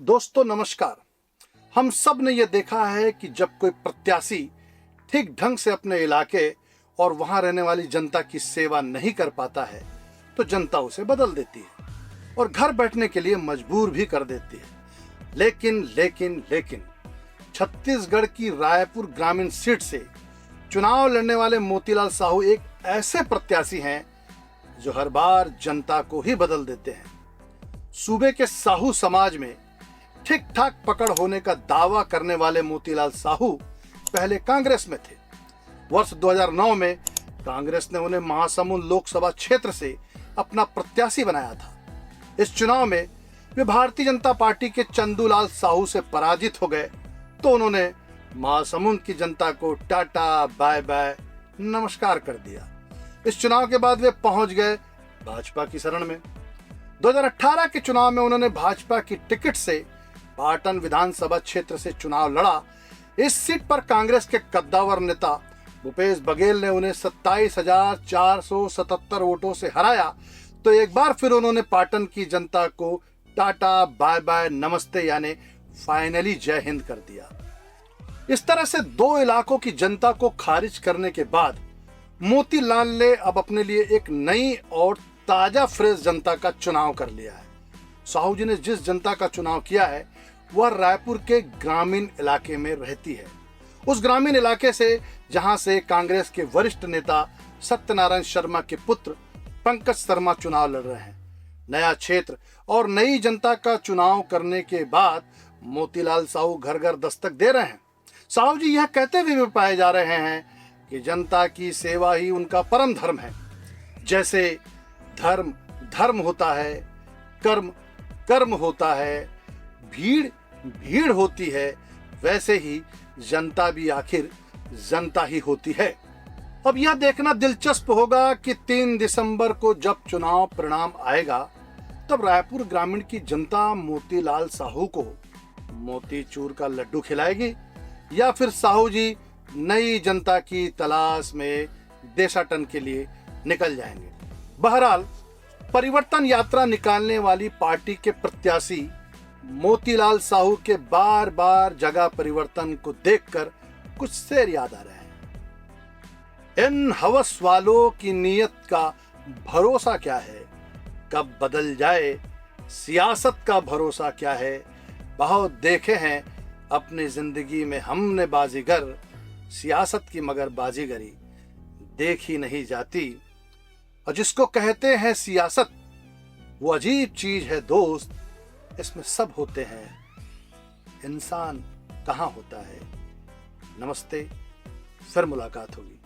दोस्तों नमस्कार। हम सब ने यह देखा है कि जब कोई प्रत्याशी ठीक ढंग से अपने इलाके और वहां रहने वाली जनता की सेवा नहीं कर पाता है तो जनता उसे बदल देती है और घर बैठने के लिए मजबूर भी कर देती है। लेकिन छत्तीसगढ़ की रायपुर ग्रामीण सीट से चुनाव लड़ने वाले मोतीलाल साहू एक ऐसे प्रत्याशी हैं जो हर बार जनता को ही बदल देते हैं। सूबे के साहू समाज में ठीक ठाक पकड़ होने का दावा करने वाले मोतीलाल साहू पहले कांग्रेस में थे। वर्ष 2009 में कांग्रेस ने उन्हें महासमुंद लोकसभा क्षेत्र से अपना प्रत्याशी बनाया था। इस चुनाव में वे भारतीय जनता पार्टी के चंदूलाल साहू से पराजित हो गए तो उन्होंने महासमुंद की जनता को टाटा बाय बाय नमस्कार कर दिया। इस चुनाव के बाद वे पहुंच गए भाजपा की शरण में। 2018 के चुनाव में उन्होंने भाजपा की टिकट से पाटन विधानसभा क्षेत्र से चुनाव लड़ा। इस सीट पर कांग्रेस के कद्दावर नेता भूपेश बघेल ने उन्हें 27,477 वोटों से हराया तो एक बार फिर उन्होंने पाटन की जनता को टाटा बाय बाय नमस्ते यानी फाइनली जय हिंद कर दिया। इस तरह से दो इलाकों की जनता को खारिज करने के बाद मोतीलाल ने अब अपने लिए एक नई और ताजा फ्रेश जनता का चुनाव कर लिया है। साहू जी ने जिस जनता का चुनाव किया है वह रायपुर के ग्रामीण इलाके में रहती है। उस ग्रामीण इलाके से जहां से कांग्रेस के वरिष्ठ नेता सत्यनारायण शर्मा के पुत्र पंकज शर्मा चुनाव लड़ रहे हैं। नया क्षेत्र और नई जनता का चुनाव करने के बाद मोतीलाल साहू घर घर दस्तक दे रहे हैं। साहू जी यह कहते हुए भी पाए जा रहे हैं कि जनता की सेवा ही उनका परम धर्म है। जैसे धर्म धर्म होता है, कर्म कर्म होता है, भीड़ भीड़ होती है, वैसे ही जनता भी आखिर जनता ही होती है। अब यह देखना दिलचस्प होगा कि 3 दिसंबर को जब चुनाव परिणाम आएगा तब रायपुर ग्रामीण की जनता मोतीलाल साहू को मोतीचूर का लड्डू खिलाएगी या फिर साहू जी नई जनता की तलाश में देशाटन के लिए निकल जाएंगे। बहरहाल परिवर्तन यात्रा निकालने वाली पार्टी के प्रत्याशी मोतीलाल साहू के बार बार जगह परिवर्तन को देखकर कुछ शेर याद आ रहे हैं। इन हवस वालों की नीयत का भरोसा क्या है, कब बदल जाए सियासत का भरोसा क्या है। बहुत देखे हैं अपनी जिंदगी में हमने बाजीगर, सियासत की मगर बाजीगरी देखी नहीं जाती। और जिसको कहते हैं सियासत वो अजीब चीज है दोस्त, इसमें सब होते हैं, इंसान कहाँ होता है। नमस्ते, फिर मुलाकात होगी।